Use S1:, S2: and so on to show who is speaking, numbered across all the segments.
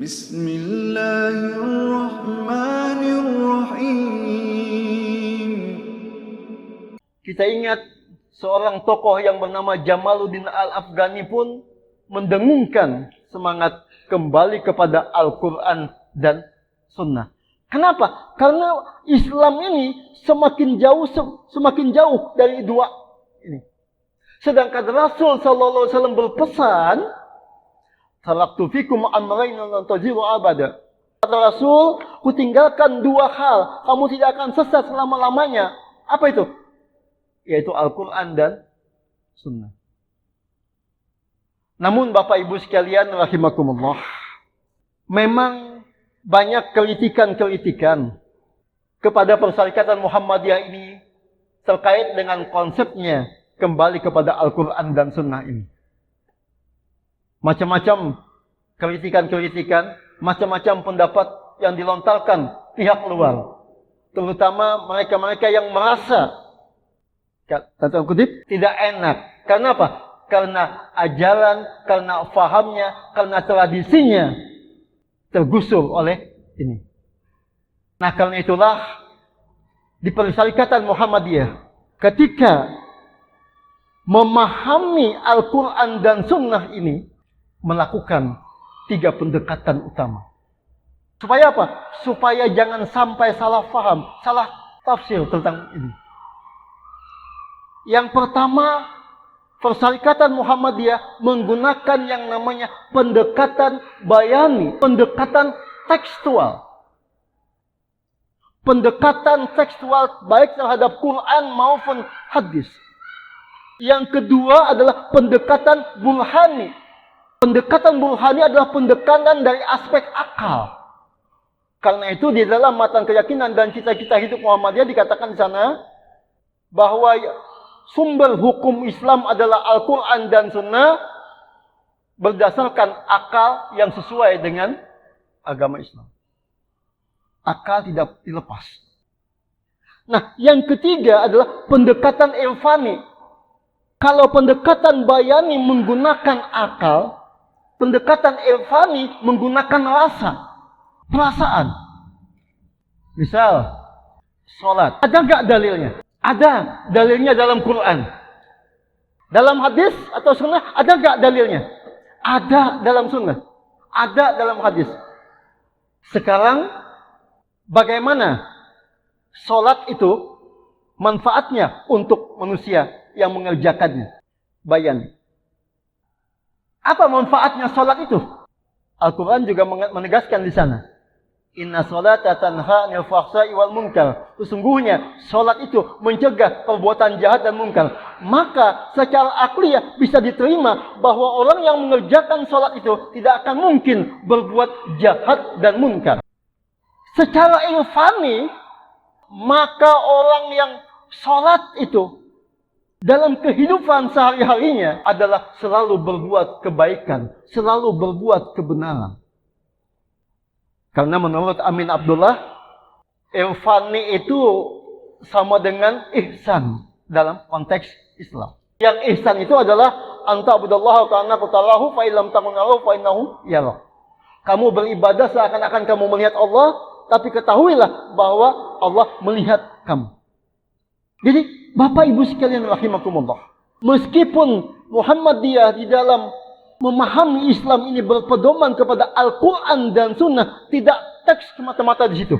S1: Bismillahirrahmanirrahim.
S2: Kita ingat seorang tokoh yang bernama Jamaluddin Al-Afghani pun mendengungkan semangat kembali kepada Al-Quran dan Sunnah. Kenapa? Karena Islam ini semakin jauh dari dua ini. Sedangkan Rasul sallallahu alaihi wasallam berpesan, "Taraktu fikum amrayn lan tajiru abada." Kata Rasul, kutinggalkan dua hal, kamu tidak akan sesat selama-lamanya. Apa itu? Yaitu Al-Quran dan Sunnah. Namun Bapak Ibu sekalian rahimakumullah, memang banyak kritikan-kritikan kepada Persyarikatan Muhammadiyah ini terkait dengan konsepnya kembali kepada Al-Quran dan Sunnah ini. Macam-macam kritikan-kritikan, macam-macam pendapat yang dilontarkan pihak luar. Terutama mereka-mereka yang merasa, kata kutip, tidak enak. Karena apa? Karena ajaran, karena fahamnya, karena tradisinya tergusur oleh ini. Nah, karena itulah di Persyarikatan Muhammadiyah ketika memahami Al-Quran dan Sunnah ini melakukan 3 pendekatan utama. Supaya apa? Supaya jangan sampai salah faham, salah tafsir tentang ini. Yang pertama, Persyarikatan Muhammadiyah menggunakan yang namanya pendekatan bayani, pendekatan tekstual. Pendekatan tekstual baik terhadap Quran maupun hadis. Yang kedua adalah pendekatan burhani. Pendekatan burhani adalah pendekatan dari aspek akal. Karena itu di dalam matan keyakinan dan cita-cita hidup Muhammadiyah dikatakan di sana bahwa sumber hukum Islam adalah Al-Quran dan Sunnah berdasarkan akal yang sesuai dengan agama Islam. Akal tidak dilepas. Nah, yang ketiga adalah pendekatan irfani. Kalau pendekatan bayani menggunakan akal, pendekatan irfani menggunakan rasa, perasaan. Misal, sholat. Ada nggak dalilnya? Ada dalilnya dalam Quran. Dalam hadis atau sunnah, ada nggak dalilnya? Ada dalam sunnah. Ada dalam hadis. Sekarang, bagaimana sholat itu manfaatnya untuk manusia yang mengerjakannya? Bayan. Apa manfaatnya sholat itu? Al-Quran juga menegaskan di sana. Inna sholata tanha 'anil fahsya'i wal munkar. Sesungguhnya sholat itu mencegah perbuatan jahat dan munkar. Maka secara akliyah bisa diterima bahwa orang yang mengerjakan sholat itu tidak akan mungkin berbuat jahat dan munkar. Secara irfani, maka orang yang sholat itu dalam kehidupan sehari-harinya adalah selalu berbuat kebaikan, selalu berbuat kebenaran. Karena menurut Amin Abdullah, irfani itu sama dengan ihsan dalam konteks Islam. Yang ihsan itu adalah anta abudallah ka'annaka tarahu fa illam takun tarahu fa innahu yarak. Kamu beribadah seakan-akan kamu melihat Allah, tapi ketahuilah bahwa Allah melihat kamu. Jadi, Bapak Ibu sekalian rahimakumullah, meskipun Muhammadiyah di dalam memahami Islam ini berpedoman kepada Al-Quran dan Sunnah, tidak teks semata-mata di situ.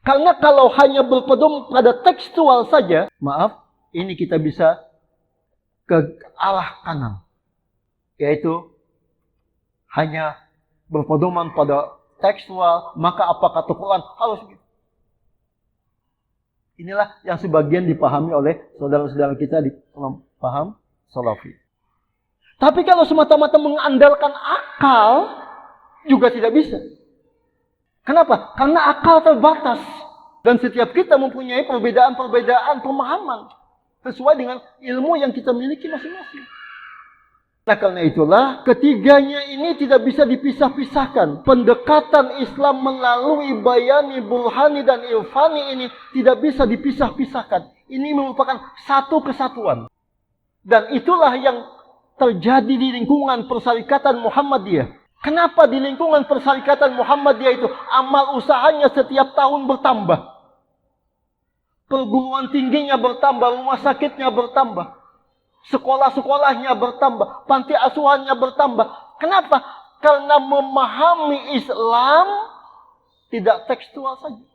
S2: Karena kalau hanya berpedoman pada tekstual saja, maaf, ini kita bisa ke arah kanan. Yaitu hanya berpedoman pada tekstual, maka apa kata Quran harus gitu. Inilah yang sebagian dipahami oleh saudara-saudara kita di paham salafi. Tapi kalau semata-mata mengandalkan akal, juga tidak bisa. Kenapa? Karena akal terbatas. Dan setiap kita mempunyai perbedaan-perbedaan pemahaman. Sesuai dengan ilmu yang kita miliki masing-masing. Nah, karena itulah, ketiganya ini tidak bisa dipisah-pisahkan. Pendekatan Islam melalui bayani, burhani, dan irfani ini tidak bisa dipisah-pisahkan. Ini merupakan satu kesatuan. Dan itulah yang terjadi di lingkungan Persyarikatan Muhammadiyah. Kenapa di lingkungan Persyarikatan Muhammadiyah itu amal usahanya setiap tahun bertambah? Perguruan tingginya bertambah, rumah sakitnya bertambah, sekolah-sekolahnya bertambah, panti asuhannya bertambah. Kenapa? Karena memahami Islam tidak tekstual saja.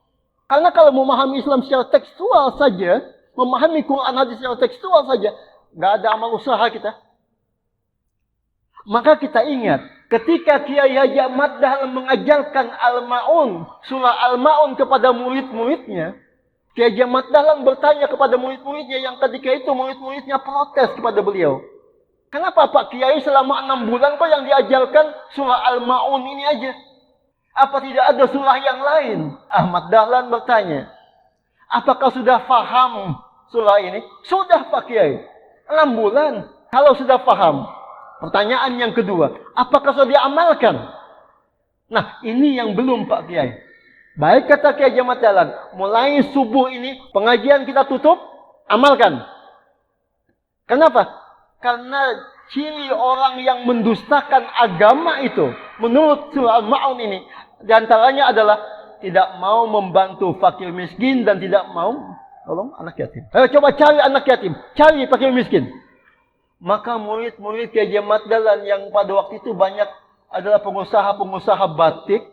S2: Karena kalau memahami Islam secara tekstual saja, memahami Quran hadis secara tekstual saja, nggak ada amal usaha kita. Maka kita ingat, ketika Kiai Haji Ahmad Dahlan mengajarkan Al-Ma'un, surah Al-Ma'un kepada murid-muridnya, Kiai Haji Ahmad Dahlan bertanya kepada murid-muridnya yang ketika itu murid-muridnya protes kepada beliau. Kenapa Pak Kiai selama 6 bulan kok yang diajarkan surah Al-Ma'un ini aja? Apa tidak ada surah yang lain? Ahmad Dahlan bertanya, apakah sudah faham surah ini? Sudah Pak Kiai, 6 bulan. Kalau sudah faham, pertanyaan yang kedua, apakah sudah diamalkan? Nah, ini yang belum Pak Kiai. Baik kata Kiai Ahmad Dahlan, mulai subuh ini pengajian kita tutup, amalkan. Kenapa? Karena ciri orang yang mendustakan agama itu, menurut surah Al-Ma'un ini, diantaranya adalah tidak mau membantu fakir miskin dan tidak mau tolong anak yatim. Ayo coba cari anak yatim, cari fakir miskin. Maka murid-murid Kiai Ahmad Dahlan yang pada waktu itu banyak adalah pengusaha-pengusaha batik.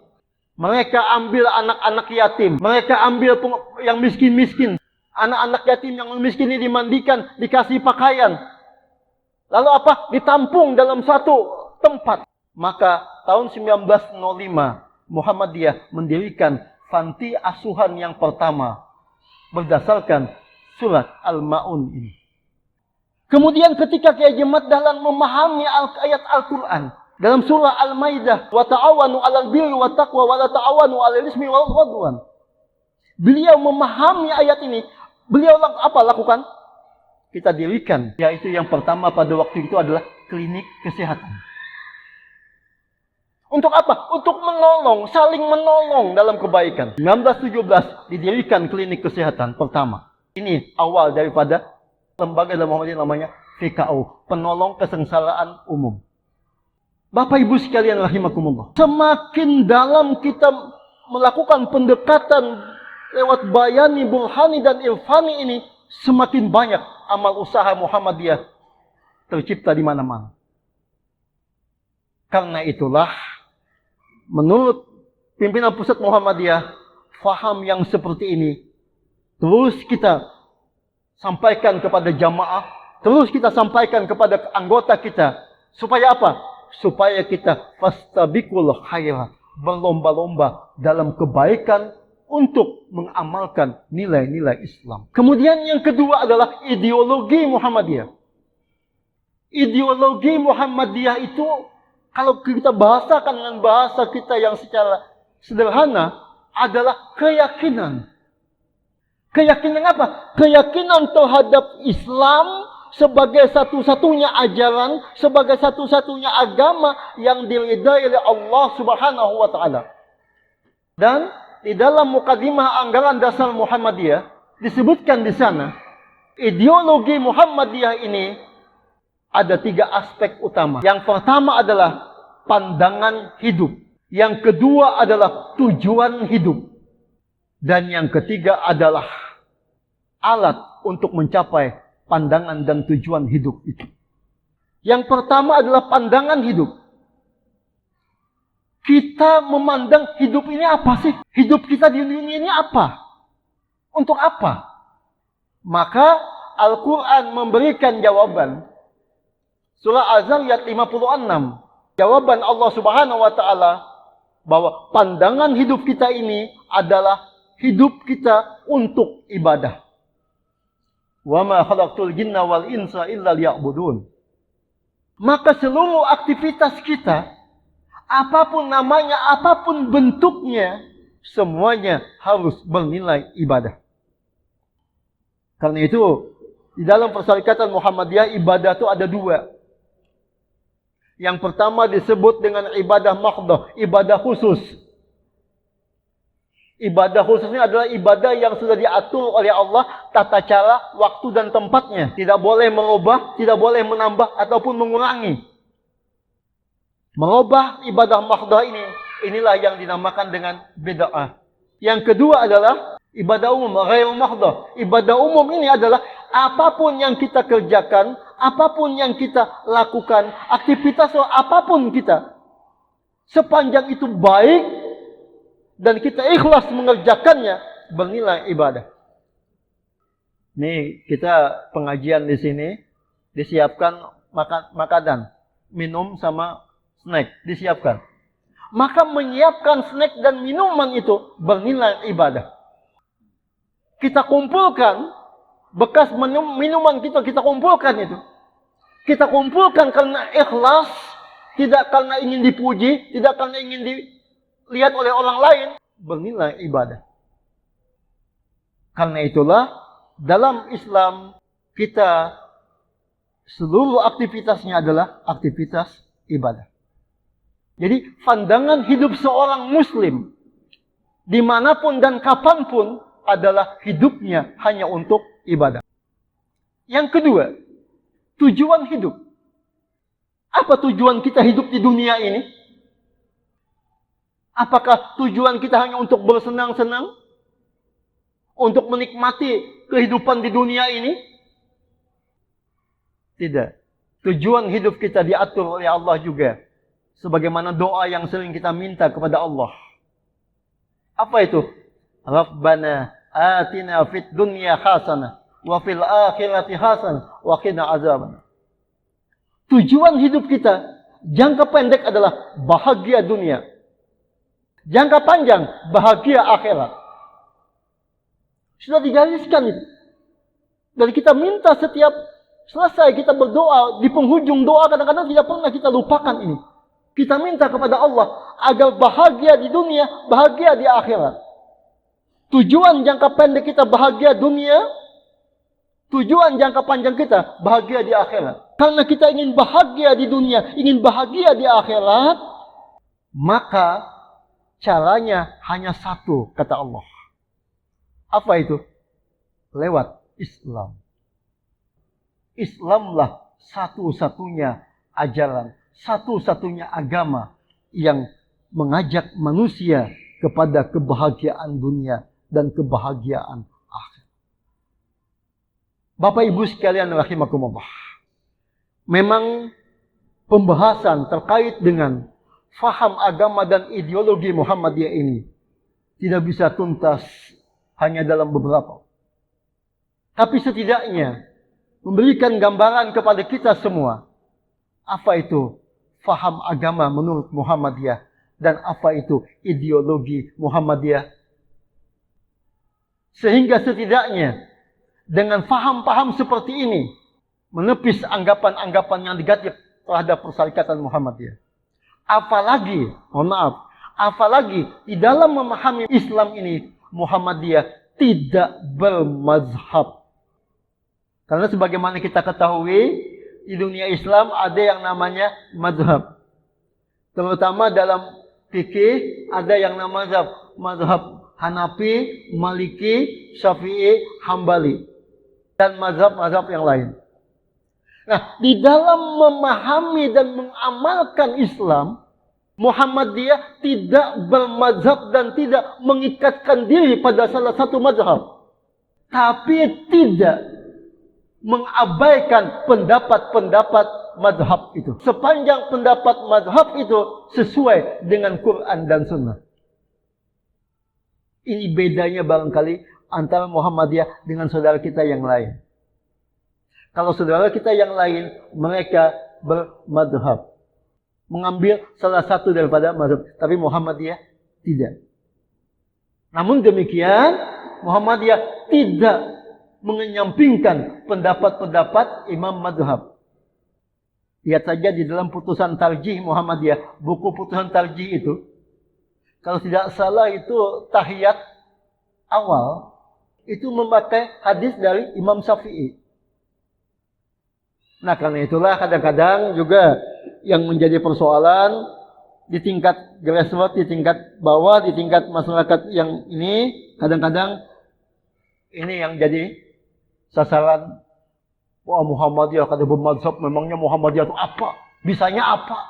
S2: Mereka ambil anak-anak yatim. Mereka ambil yang miskin-miskin. Anak-anak yatim yang miskin ini dimandikan, dikasih pakaian. Lalu apa? Ditampung dalam satu tempat. Maka tahun 1905 Muhammadiyah mendirikan panti asuhan yang pertama berdasarkan surat Al-Ma'un ini. Kemudian ketika Kiai Ahmad Dahlan memahami ayat Al-Quran dalam surah Al-Maidah, wa ta'awanu 'alal birri wat taqwa wa la ta'awanu 'alal ismi wal 'udwan. Beliau memahami ayat ini, beliau apa lakukan? Kita dirikan, yaitu yang pertama pada waktu itu adalah klinik kesehatan. Untuk apa? Untuk menolong, saling menolong dalam kebaikan. 1917 didirikan klinik kesehatan pertama. Ini awal daripada lembaga dalam Muhammadiyah namanya PKU, penolong kesengsaraan umum. Bapak Ibu sekalian rahimakumullah. Semakin dalam kita melakukan pendekatan lewat bayani, burhani dan irfani ini, semakin banyak amal usaha Muhammadiyah tercipta di mana-mana. Karena itulah, menurut pimpinan pusat Muhammadiyah, faham yang seperti ini terus kita sampaikan kepada jamaah, terus kita sampaikan kepada anggota kita. Supaya apa? Supaya kita fastabiqul khairat, berlomba-lomba dalam kebaikan untuk mengamalkan nilai-nilai Islam. Kemudian yang kedua adalah ideologi Muhammadiyah. Ideologi Muhammadiyah itu kalau kita bahasakan dengan bahasa kita yang secara sederhana adalah keyakinan. Keyakinan apa? Keyakinan terhadap Islam sebagai satu-satunya ajaran, sebagai satu-satunya agama yang diridai oleh Allah Subhanahu wa taala. Dan di dalam mukadimah anggaran dasar Muhammadiyah disebutkan di sana, ideologi Muhammadiyah ini ada 3 aspek utama. Yang pertama adalah pandangan hidup. Yang kedua adalah tujuan hidup. Dan yang ketiga adalah alat untuk mencapai pandangan dan tujuan hidup itu. Yang pertama adalah pandangan hidup. Kita memandang hidup ini apa sih? Hidup kita di dunia ini apa? Untuk apa? Maka Al-Quran memberikan jawaban. Surah Az-Zariyat 56. Jawaban Allah Subhanahu wa taala bahwa pandangan hidup kita ini adalah hidup kita untuk ibadah. Wa ma khalaqtul jinna wal insa illa liya'budun. Maka seluruh aktivitas kita, apapun namanya, apapun bentuknya, semuanya harus bernilai ibadah. Karena itu, di dalam Persyarikatan Muhammadiyah ibadah itu ada 2. Yang pertama disebut dengan ibadah mahdhah, ibadah khusus. Ibadah khususnya adalah ibadah yang sudah diatur oleh Allah, tata cara, waktu dan tempatnya. Tidak boleh mengubah, tidak boleh menambah ataupun mengurangi. Mengubah ibadah mahdoh inilah yang dinamakan dengan bid'ah. Yang kedua adalah ibadah umum, ghairul mahdoh. Ibadah umum ini adalah apapun yang kita kerjakan, apapun yang kita lakukan, aktivitas apapun kita, sepanjang itu baik dan kita ikhlas mengerjakannya, bernilai ibadah. Nih kita pengajian di sini disiapkan makanan, minum sama snack disiapkan. Maka menyiapkan snack dan minuman itu bernilai ibadah. Kita kumpulkan bekas minuman kita kumpulkan itu. Kita kumpulkan karena ikhlas, tidak karena ingin dipuji, tidak karena ingin dilihat oleh orang lain, bernilai ibadah. Karena itulah dalam Islam kita seluruh aktivitasnya adalah aktivitas ibadah. Jadi pandangan hidup seorang muslim dimanapun dan kapanpun adalah hidupnya hanya untuk ibadah. Yang kedua, tujuan hidup. Apa tujuan kita hidup di dunia ini? Apakah tujuan kita hanya untuk bersenang-senang? Untuk menikmati kehidupan di dunia ini? Tidak. Tujuan hidup kita diatur oleh Allah juga. Sebagaimana doa yang sering kita minta kepada Allah. Apa itu? Rabbana atina fid dunya hasanah wa fil akhirati hasanah wa qina azaban. Tujuan hidup kita jangka pendek adalah bahagia dunia. Jangka panjang bahagia akhirat. Sudah digariskan itu. Dan kita minta setiap selesai kita berdoa, di penghujung doa kadang-kadang tidak pernah kita lupakan ini. Kita minta kepada Allah agar bahagia di dunia, bahagia di akhirat. Tujuan jangka pendek kita bahagia dunia, tujuan jangka panjang kita bahagia di akhirat. Karena kita ingin bahagia di dunia, ingin bahagia di akhirat, maka caranya hanya satu, kata Allah. Apa itu? Lewat Islam. Islamlah satu-satunya ajaran, satu-satunya agama yang mengajak manusia kepada kebahagiaan dunia dan kebahagiaan akhir. Bapak Ibu sekalian rahimakumullah. Memang pembahasan terkait dengan faham agama dan ideologi Muhammadiyah ini tidak bisa tuntas hanya dalam beberapa. Tapi setidaknya memberikan gambaran kepada kita semua apa itu faham agama menurut Muhammadiyah dan apa itu ideologi Muhammadiyah. Sehingga setidaknya dengan faham-faham seperti ini menepis anggapan-anggapan yang negatif terhadap persyarikatan Muhammadiyah. Apalagi, mohon maaf, apalagi di dalam memahami Islam ini Muhammadiyah tidak bermazhab. Karena sebagaimana kita ketahui, di dunia Islam ada yang namanya mazhab. Terutama dalam fikih ada yang namanya mazhab Hanafi, Maliki, Syafi'i, Hambali. Dan mazhab-mazhab yang lain. Nah, di dalam memahami dan mengamalkan Islam, Muhammadiyah tidak bermazhab dan tidak mengikatkan diri pada salah satu mazhab. Tapi tidak mengabaikan pendapat-pendapat mazhab itu. Sepanjang pendapat mazhab itu sesuai dengan Quran dan Sunnah. Ini bedanya barangkali antara Muhammadiyah dengan saudara kita yang lain. Kalau saudara kita yang lain, mereka bermadhab. Mengambil salah satu daripada mazhab. Tapi Muhammadiyah tidak. Namun demikian, Muhammadiyah tidak menyampingkan pendapat-pendapat imam madhab. Lihat saja di dalam putusan tarjih Muhammadiyah. Buku putusan tarjih itu, kalau tidak salah itu tahiyat awal, itu memakai hadis dari Imam Syafi'i. Nah, karena itulah kadang-kadang juga yang menjadi persoalan di tingkat grassroots, di tingkat bawah, di tingkat masyarakat yang ini, kadang-kadang ini yang jadi sasaran. Wah, Muhammadiyah kada bermadzhab, memangnya Muhammadiyah itu apa? Bisanya apa?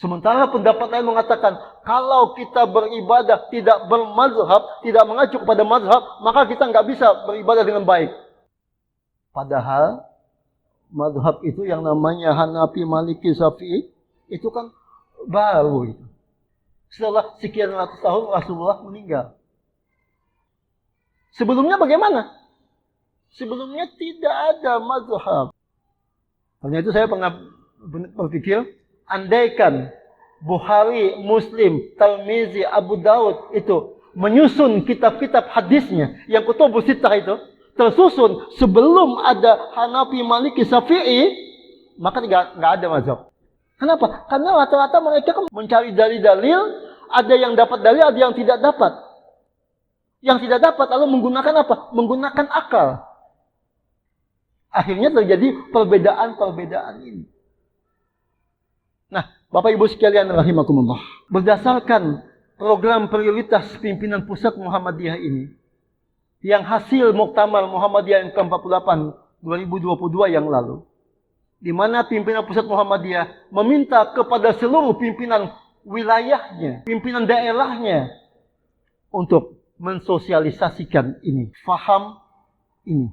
S2: Sementara pendapat lain mengatakan, kalau kita beribadah tidak bermazhab, tidak mengacu kepada mazhab, maka kita nggak bisa beribadah dengan baik. Padahal mazhab itu yang namanya Hanafi, Maliki, Syafi'i itu kan baru itu. Setelah sekian ratus tahun Rasulullah meninggal. Sebelumnya bagaimana? Sebelumnya tidak ada mazhab. Karena itu saya pernah berpikir, andaikan Bukhari, Muslim, Tirmizi, Abu Daud itu menyusun kitab-kitab hadisnya yang kutubus sittah itu tersusun sebelum ada Hanafi, Maliki, Syafi'i, maka nggak ada mazhab. Kenapa? Karena rata-rata mereka kan mencari dalil-dalil, ada yang dapat dalil, ada yang tidak dapat. Yang tidak dapat lalu menggunakan apa? Menggunakan akal. Akhirnya terjadi perbedaan-perbedaan ini. Nah, Bapak Ibu sekalian rahimakumullah, berdasarkan program prioritas pimpinan pusat Muhammadiyah ini, yang hasil Muktamar Muhammadiyah yang ke-48 2022 yang lalu, di mana pimpinan pusat Muhammadiyah meminta kepada seluruh pimpinan wilayahnya, pimpinan daerahnya untuk mensosialisasikan ini, faham ini.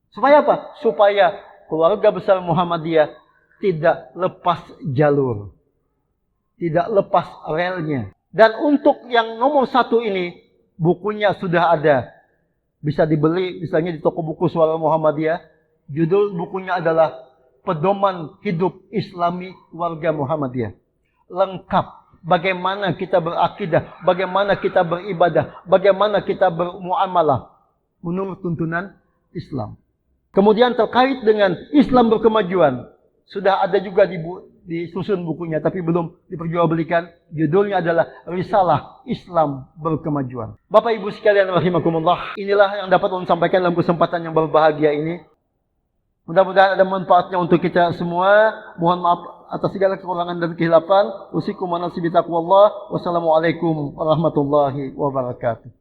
S2: Supaya apa? Supaya keluarga besar Muhammadiyah tidak lepas jalur, tidak lepas relnya. Dan untuk yang nomor 1 ini, bukunya sudah ada, bisa dibeli misalnya di toko buku Suara Muhammadiyah. Judul bukunya adalah Pedoman Hidup Islami Warga Muhammadiyah. Lengkap bagaimana kita berakidah, bagaimana kita beribadah, bagaimana kita bermuamalah menurut tuntunan Islam. Kemudian terkait dengan Islam berkemajuan, sudah ada juga disusun bukunya, tapi belum diperjualbelikan. Judulnya adalah Risalah Islam Berkemajuan. Bapak Ibu sekalian rahimakumullah, inilah yang dapat saya sampaikan dalam kesempatan yang berbahagia ini. Mudah-mudahan ada manfaatnya untuk kita semua. Mohon maaf atas segala kekurangan dan kehilapan. Usikum wa nafsi bitaqwallah. Wassalamualaikum warahmatullahi wabarakatuh.